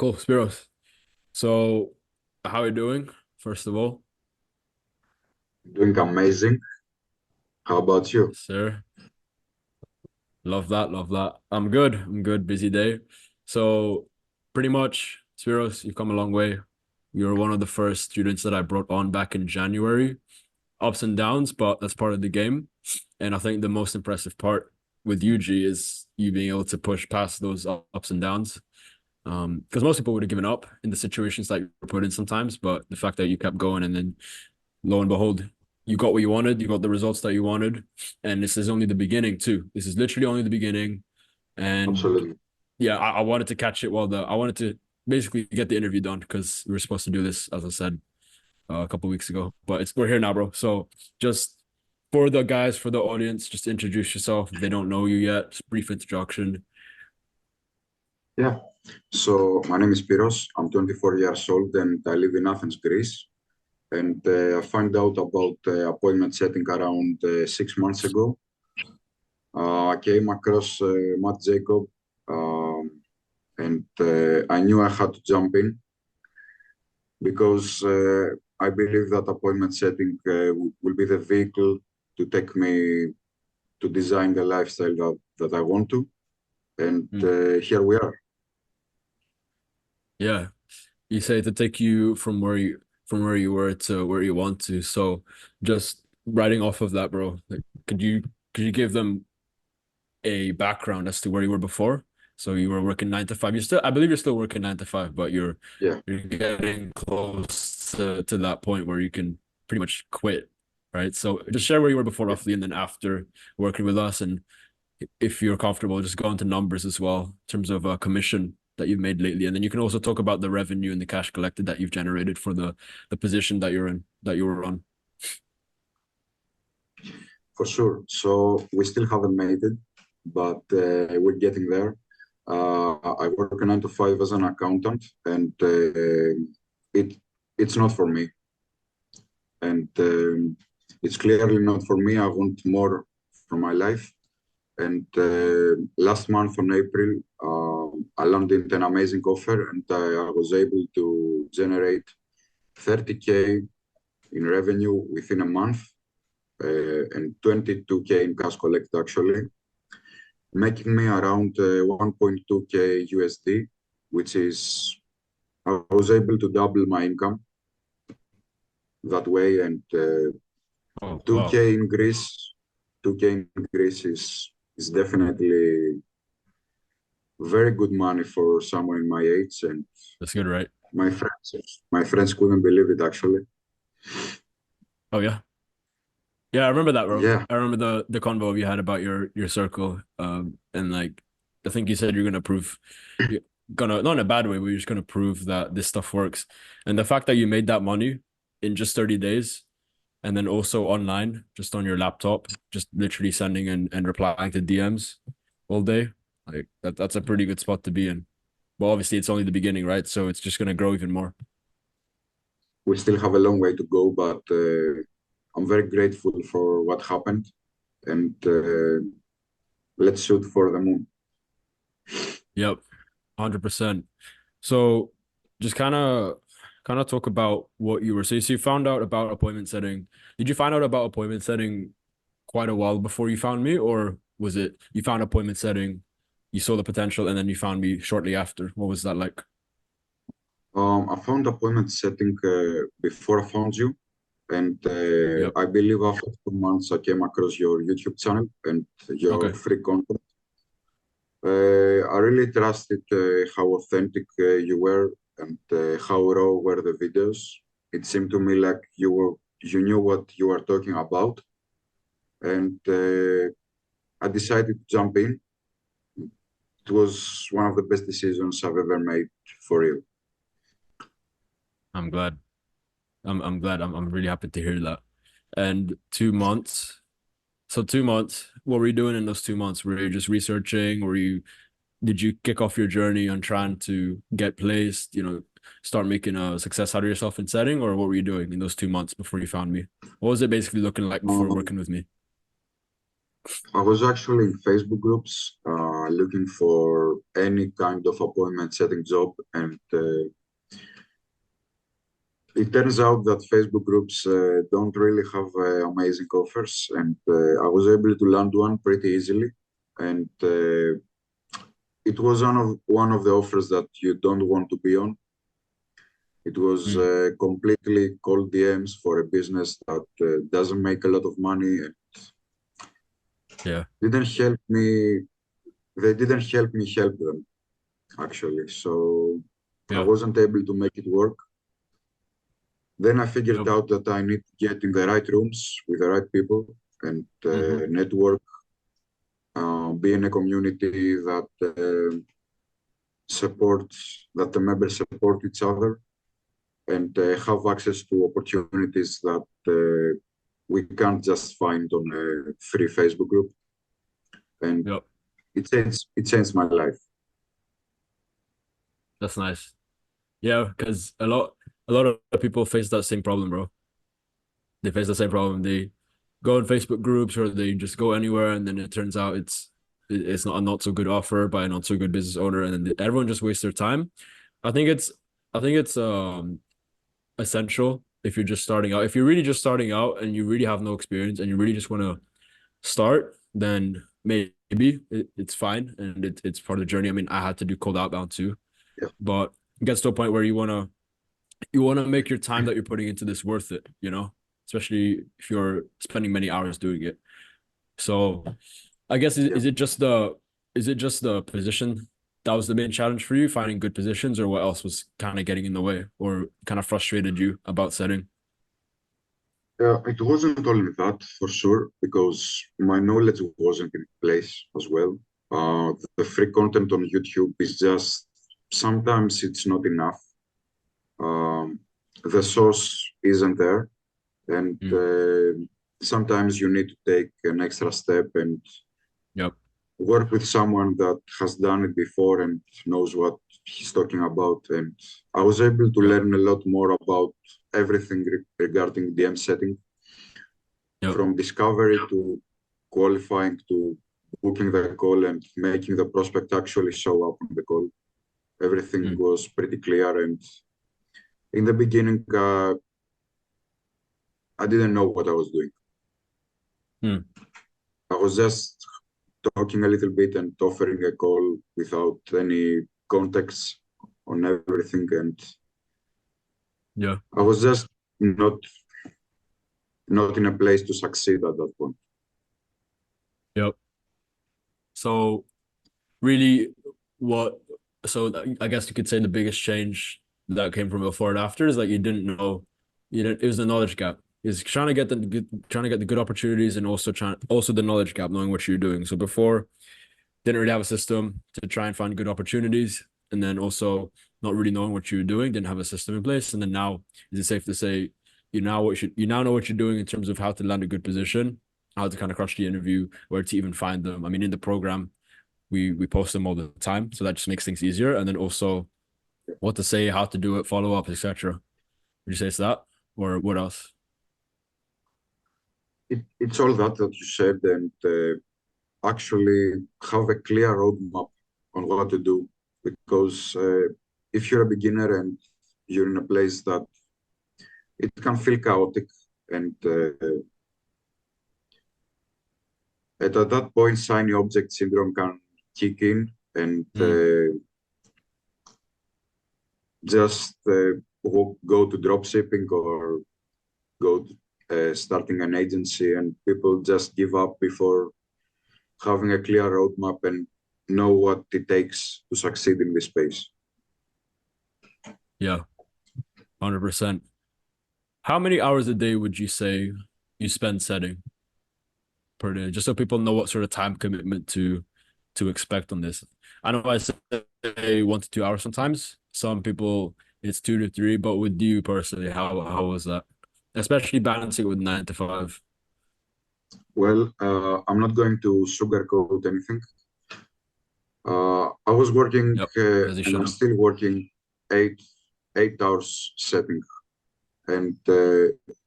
Cool, Spyros. So, how are you doing, first of all? Doing amazing. How about you? Yes, sir. Love that, love that. I'm good. I'm good. Busy day. So, pretty much, Spyros, you've come a long way. You're one of the first students that I brought on back in January. Ups and downs, but that's part of the game. And I think the most impressive part with UG is you being able to push past those ups and downs. Because most people would have given up in the situations that you're put in sometimes, but the fact that you kept going and then lo and behold, you got what you wanted, you got the results that you wanted. And this is only the beginning, too. This is literally only the beginning. And Absolutely. yeah, I wanted to catch it while I wanted to basically get the interview done because we were supposed to do this, as I said, a couple of weeks ago. But we're here now, bro. So just for the guys, for the audience, just introduce yourself if they don't know you yet. Just brief introduction. Yeah. So my name is Spyros. I'm 24 years old and I live in Athens, Greece. And I found out about appointment setting around 6 months ago. I came across Matt Jacob, and I knew I had to jump in because I believe that appointment setting will be the vehicle to take me to design the lifestyle that I want to. And Mm. here we are. Yeah. You say to take you from where you were to where you want to. So just writing off of that, bro, like could you give them a background as to where you were before? So you were working 9 to 5. I believe you're still working 9 to 5, but Yeah. you're getting close to that point where you can pretty much quit, right? So just share where you were before Yeah. roughly, and then after working with us, and if you're comfortable, just go into numbers as well in terms of commission that you've made lately, and then you can also talk about the revenue and the cash collected that you've generated for the position that you're in, that you were on. For sure. So we still haven't made it, but we're getting there. I work a 9 to 5 as an accountant, and it it's not for me, and it's clearly not for me. I want more from my life. And last month on April, I landed an amazing offer, and I was able to generate 30K in revenue within a month and 22K in cash collected actually, making me around 1.2K USD, which is I was able to double my income that way, and Oh, wow. 2K in Greece, 2K in Greece is definitely very good money for someone in my age, and That's good, right? my friends couldn't believe it actually. Oh, yeah. Yeah, I remember that, bro. Yeah, I remember the convo you had about your circle. And like I think you said you're gonna prove you're gonna not in a bad way, but you're just gonna prove that this stuff works. And the fact that you made that money in just 30 days and then also online, just on your laptop, just literally sending and replying to DMs all day, like that's a pretty good spot to be in. Well, obviously it's only the beginning, right? So it's just gonna grow even more. we still have a long way to go, but I'm very grateful for what happened, and let's shoot for the moon. Yep, 100%. So just kind of talk about what you were so you found out about appointment setting. Did you find out about appointment setting quite a while before you found me, or was it you found appointment setting, you saw the potential, and then you found me shortly after? What was that like? I found appointment setting before I found you, and Yep. I believe after 2 months I came across your YouTube channel and your Okay. free content. I really trusted how authentic you were and how raw were the videos. It seemed to me like you knew what you were talking about, and I decided to jump in. It was one of the best decisions I've ever made for you. I'm glad. I'm glad. I'm really happy to hear that. And 2 months. So 2 months. What were you doing in those 2 months? Were you just researching? Did you kick off your journey on trying to get placed, start making a success out of yourself in setting, or what were you doing in those 2 months before you found me? What was it basically looking like before Um, working with me? I was actually in Facebook groups looking for any kind of appointment setting job, and it turns out that Facebook groups don't really have amazing offers, and I was able to land one pretty easily. And it was one of the offers that you don't want to be on. It was Mm, completely cold DMs for a business that doesn't make a lot of money and yeah, didn't help me. They didn't help me help them actually. So I yeah, wasn't able to make it work. Then I figured yep, out that I need to get in the right rooms with the right people and mm-hmm, network, be in a community that supports, that the members support each other and have access to opportunities that we can't just find on a free Facebook group. And yep. it changed my life. That's nice. Yeah, because a lot of people face that same problem, bro. They face the same problem. They go in Facebook groups or they just go anywhere, and then it turns out it's not so good offer by a not so good business owner, and then everyone just wastes their time. I think it's I think it's essential if you're just starting out. If you're really just starting out and you really have no experience and you really just want to start, then maybe it's fine and it's part of the journey. I mean, I had to do cold outbound too, Yeah, but it gets to a point where you want to make your time that you're putting into this worth it, especially if you're spending many hours doing it. So I guess yeah. is it just the position that was the main challenge for you, finding good positions, or what else was kind of getting in the way or kind of frustrated you about setting? It wasn't only that for sure, because my knowledge wasn't in place as well. The free content on YouTube is just sometimes it's not enough. The source isn't there, and Mm, sometimes you need to take an extra step and yep. work with someone that has done it before and knows what he's talking about. And I was able to Yep. learn a lot more about everything regarding DM setting, Yep. from discovery to qualifying to booking the call and making the prospect actually show up on the call. Everything Mm, was pretty clear. And in the beginning, I didn't know what I was doing. mm, I was just talking a little bit and offering a call without any context on everything. And yeah. I was just not in a place to succeed at that point. Yep. So really what so I guess you could say the biggest change that came from before and after is like you didn't know it was the knowledge gap. Is trying to get the good opportunities and also the knowledge gap, knowing what you're doing. So before didn't really have a system to try and find good opportunities, and then also not really knowing what you were doing, didn't have a system in place. And then now, is it safe to say you now know what you're doing in terms of how to land a good position, how to kind of crush the interview, where to even find them? I mean, in the program, we post them all the time, so that just makes things easier. And then also what to say, how to do it, follow up, etc. Would you say it's that, or what else? It's all that you said, and actually have a clear roadmap on what to do. Because if you're a beginner and you're in a place that it can feel chaotic, and at that point, shiny object syndrome can kick in, and Mm, just go to drop shipping or go to, starting an agency, and people just give up before having a clear roadmap and know what it takes to succeed in this space. yeah, 100%. How many hours a day would you say you spend setting per day, just so people know what sort of time commitment to expect on this? I know I say 1 to 2 hours sometimes. Some people it's 2 to 3, but with you personally, how was that? Especially balancing with 9 to 5. Well, I'm not going to sugarcoat anything. I was working, Yep, as you and I'm should. still working eight 8 hours setting, and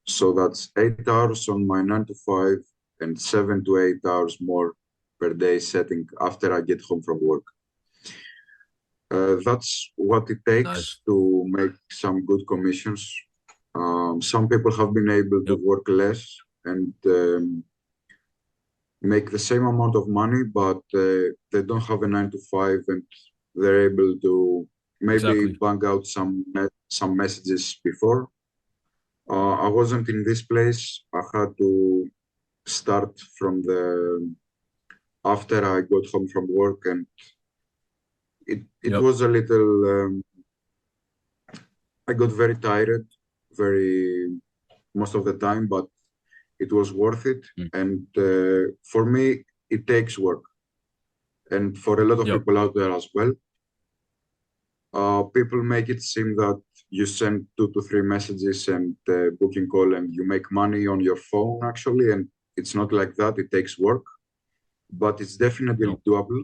so that's 8 hours on my 9 to 5. and 7 to 8 hours more per day setting after I get home from work. That's what it takes Nice. to make some good commissions. Some people have been able to Yep. work less and make the same amount of money, but they don't have a 9 to 5, and they're able to maybe Exactly. bang out some messages before. I wasn't in this place. I had to start from the after I got home from work, and it Yep. was a little. I got very tired, very most of the time, but it was worth it. Mm. And for me, it takes work, and for a lot of Yep. people out there as well. People make it seem that you send 2 to 3 messages and booking call, and you make money on your phone actually, and it's not like that. It takes work, but it's definitely Nope. doable,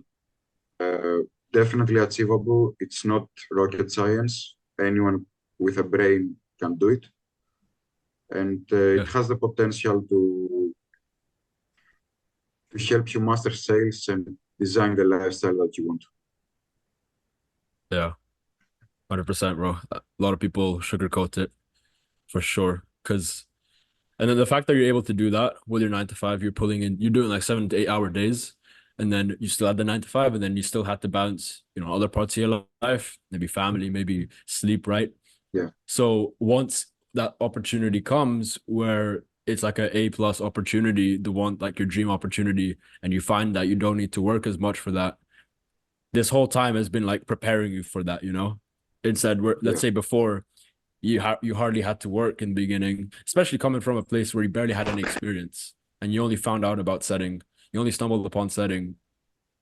uh, definitely achievable. It's not rocket science. Anyone with a brain can do it, and it Yeah. has the potential to help you master sales and design the lifestyle that you want. Yeah. 100%, bro. A lot of people sugarcoat it for sure. And then the fact that you're able to do that with your 9 to 5, you're doing like 7 to 8 hour days, and then you still had the 9 to 5, and then you still had to balance, other parts of your life, maybe family, maybe sleep, right? Yeah, So once that opportunity comes where it's like a A+ opportunity, the one like your dream opportunity, and you find that you don't need to work as much for that, this whole time has been like preparing you for that, Instead, let's yeah, say before you hardly had to work in the beginning, especially coming from a place where you barely had any experience and you only found out about setting. You only stumbled upon setting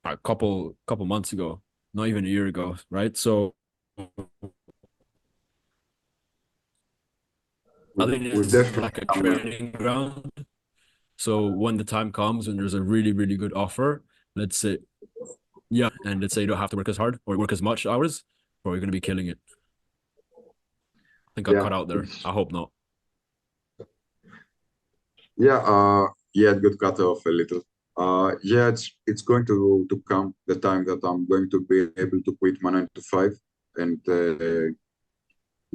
a couple months ago, not even a year ago, right? So I think we're it's definitely like a somewhere. training ground. So when the time comes and there's a really, really good offer, let's say, yeah, and let's say you don't have to work as hard or work as much hours, or you're gonna be killing it. I think I Yeah, cut out there. it's I hope not. yeah, yeah, it got cut off a little. Yeah, it's going to come the time that I'm going to be able to quit my 9 to 5 and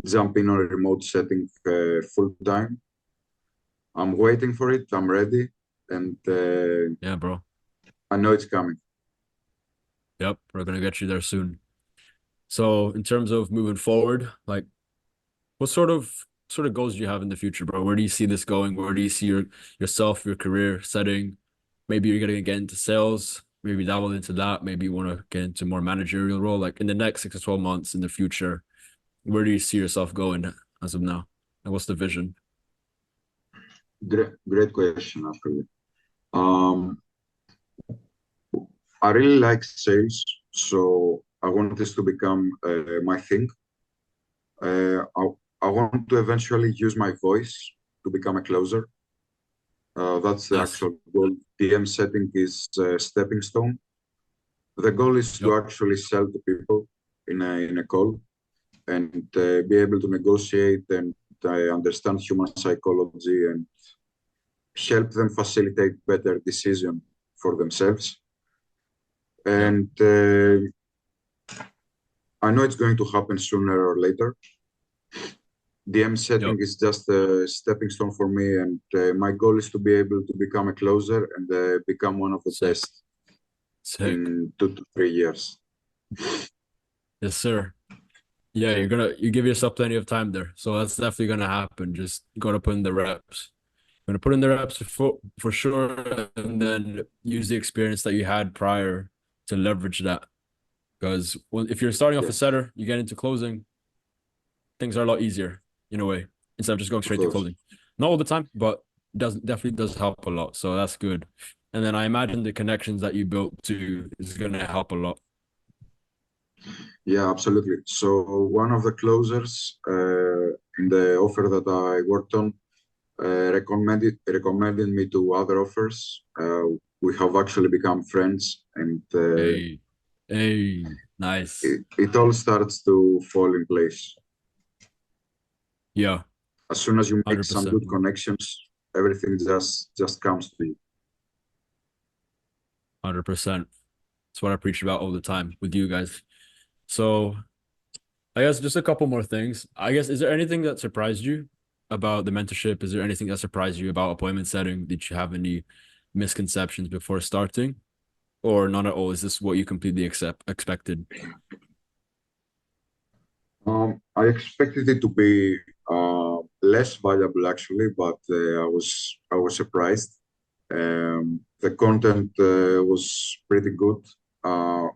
jump in on a remote setting full time. I'm waiting for it. I'm ready, and Yeah, bro. I know it's coming. Yep, we're gonna get you there soon. So in terms of moving forward, like what sort of goals do you have in the future, bro? Where do you see this going? Where do you see yourself, your career setting? Maybe you're gonna get into sales, maybe dabble into that, maybe you want to get into more managerial role. Like in the next 6 to 12 months in the future, where do you see yourself going as of now? And what's the vision? Great question, actually. Um, I really like sales, so I want this to become my thing. Uh, I, I want to eventually use my voice to become a closer. That's the Nice. actual goal. DM setting is a stepping stone. The goal is Yep. to actually sell to people in a call and be able to negotiate and understand human psychology and help them facilitate better decision for themselves. Yep. And I know it's going to happen sooner or later. DM setting Yep. is just a stepping stone for me, and my goal is to be able to become a closer and become one of the Sick. best Sick. in 2 to 3 years. Yes, sir. Yeah, you give yourself plenty of time there. So that's definitely gonna happen. Just gotta put in the reps. Gonna put in the reps for sure, and then use the experience that you had prior to leverage that. Because if you're starting off a Yes, setter, you get into closing, things are a lot easier in a way instead of just going of straight to course. closing. Not all the time, but does definitely does help a lot. So that's good. And then I imagine the connections that you built too is gonna help a lot. Yeah, absolutely. So one of the closers in the offer that I worked on recommended me to other offers. We have actually become friends, and Hey, hey, nice. it all starts to fall in place. Yeah, As soon as you make some 100%. good connections, everything just comes to you. 100%. That's what I preach about all the time with you guys. So I guess just a couple more things. I guess, is there anything that surprised you about the mentorship? Is there anything that surprised you about appointment setting? Did you have any misconceptions before starting, or none at all? Is this what you completely expected? I expected it to be less valuable actually, but I was surprised. The content was pretty good. Uh,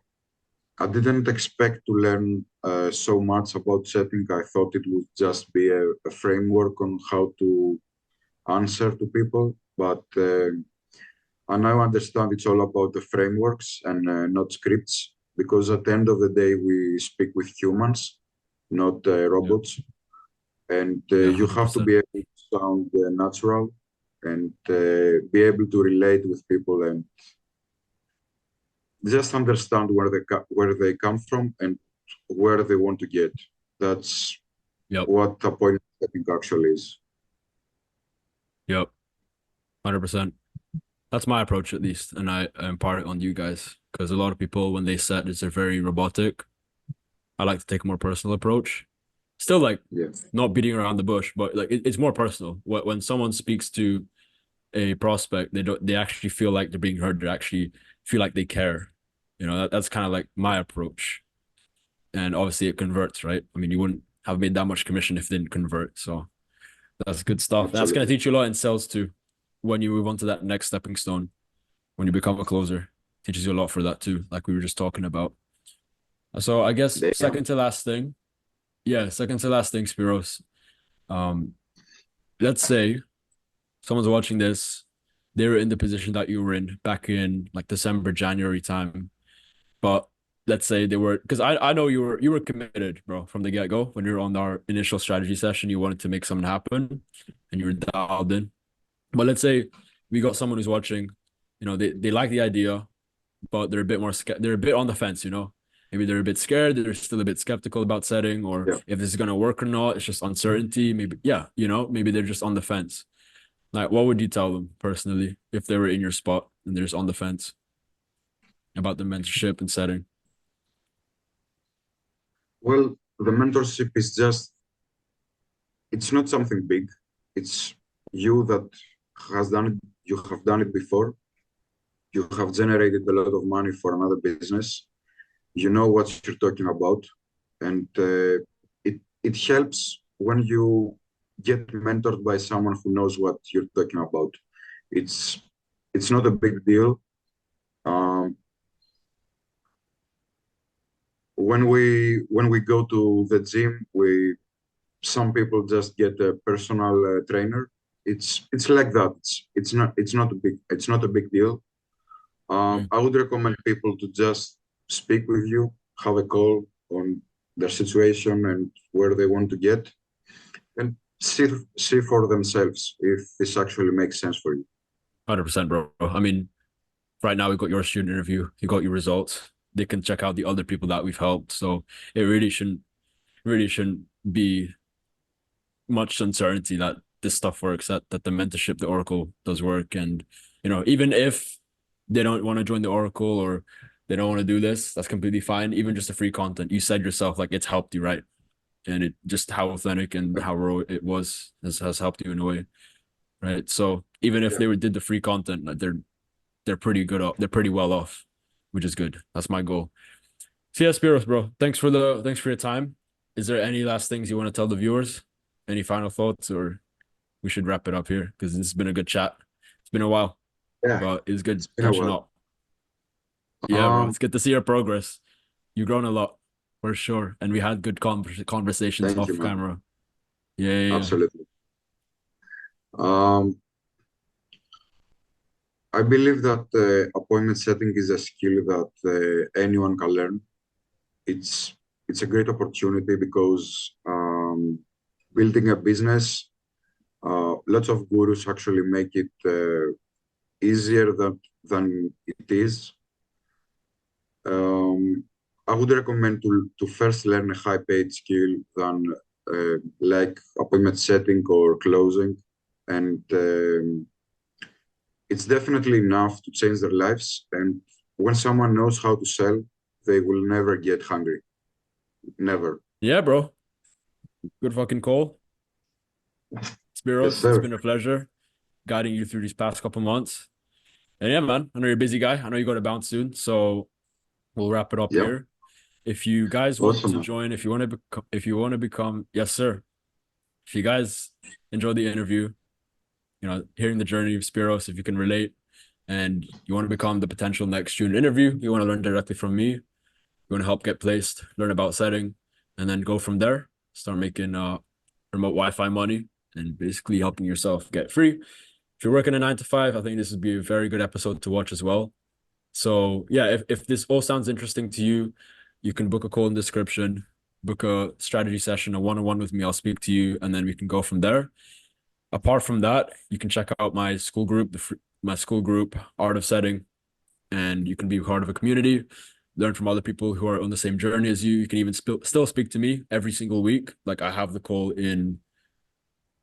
I didn't expect to learn so much about setting. I thought it would just be a framework on how to answer to people, but I now understand it's all about the frameworks and not scripts, because at the end of the day, we speak with humans, not Yeah. robots, and Yeah, you have to 100%. be able to sound natural and be able to relate with people and just understand where they come from and where they want to get. That's Yep. what appointment setting actually is. Yep. 100%. That's my approach at least, and I impart it on you guys because a lot of people when they set they're very robotic. I like to take a more personal approach. Still like Yeah, not beating around the bush, but like it's more personal. When someone speaks to a prospect, they actually feel like they're being heard. They actually feel like they care. That's kind of like my approach. And obviously it converts, right? I mean, you wouldn't have made that much commission if it didn't convert. So that's good stuff. And that's gonna absolutely. teach you a lot in sales too. When you move on to that next stepping stone, when you become a closer, teaches you a lot for that too, like we were just talking about. So I guess Damn. second to last thing, Spiros. Um, let's say someone's watching this, they were in the position that you were in back in like December, January time. But let's say they were, because I know you were committed, bro, from the get-go. When you were on our initial strategy session, you wanted to make something happen and you were dialed in. But let's say we got someone who's watching, they like the idea, but they're a bit they're a bit on the fence. Maybe they're a bit scared, they're still a bit skeptical about setting, or Yeah. if this is gonna work or not. It's just uncertainty. Maybe, yeah, maybe they're just on the fence. Like, what would you tell them personally if they were in your spot and they're just on the fence about the mentorship and setting? Well, the mentorship is just, it's not something big. It's you that has done it. You have done it before. You have generated a lot of money for another business. You know what you're talking about, and it helps when you get mentored by someone who knows what you're talking about. It's it's not a big deal. Um, when we go to the gym, we some people just get a personal trainer. It's like that. It's not a big deal. Mm, I would recommend people to just speak with you, have a call on their situation and where they want to get, and see for themselves if this actually makes sense for you. 100%, bro. I mean, right now we got your student interview, you got your results. They can check out the other people that we've helped. So it really shouldn't be much uncertainty that this stuff works, that the mentorship, the Oracle does work. And, even if they don't want to join the Oracle or they don't want to do this, that's completely fine. Even just the free content, you said yourself, like it's helped you, right? And it just how authentic and how raw it was has helped you in a way, right? So even if Yeah, did the free content, like they're pretty good off, they're pretty well off, which is good. That's my goal. So yeah, Spiros, bro. Thanks for your time. Is there any last things you want to tell the viewers? Any final thoughts, or we should wrap it up here because this has been a good chat. It's been a while, yeah, but it was good it's been a catching while. up. Yeah, bro. Um, It's good to see your progress. You've grown a lot for sure, and we had good conversations Thank you, off man. camera. Yeah, yeah, yeah. Absolutely. Um, I believe that appointment setting is a skill that anyone can learn. It's a great opportunity because building a business, lots of gurus actually make it easier than it is. Um, I would recommend to first learn a high paid skill than like appointment setting or closing. And it's definitely enough to change their lives. And when someone knows how to sell, they will never get hungry. Never. Yeah, bro. Good fucking call. Yes, Spiros, it's sir. been a pleasure guiding you through these past couple months. And yeah, man, I know you're a busy guy. I know you got to bounce soon. So we'll wrap it up Yeah. here. If you guys want Awesome, to man. join, if you want to become, yes, sir. If you guys enjoy the interview, hearing the journey of Spiros, if you can relate and you want to become the potential next student interview, you want to learn directly from me, you want to help get placed, learn about setting, and then go from there, start making remote Wi-Fi money and basically helping yourself get free. If you're working a 9 to 5, I think this would be a very good episode to watch as well. So yeah, if this all sounds interesting to you, you can book a call in the description, book a strategy session, a one-on-one with me. I'll speak to you, and then we can go from there. Apart from that, you can check out my school group, my school group, Art of Setting, and you can be part of a community, learn from other people who are on the same journey as you. You can even still speak to me every single week. Like I have the call in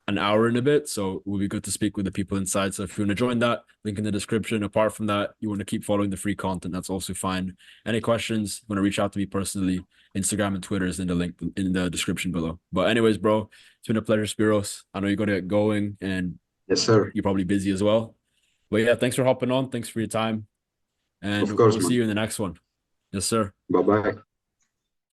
an hour and a bit. So it will be good to speak with the people inside. So if you want to join that, link in the description. Apart from that, you want to keep following the free content, that's also fine. Any questions, want to reach out to me personally, Instagram and Twitter is in the link in the description below. But anyways, bro, it's been a pleasure, Spiros. I know you got to get going and Yes, sir. you're probably busy as well. But yeah, thanks for hopping on. Thanks for your time. Of And course, we'll see man. you in the next one. Yes, sir. Bye bye.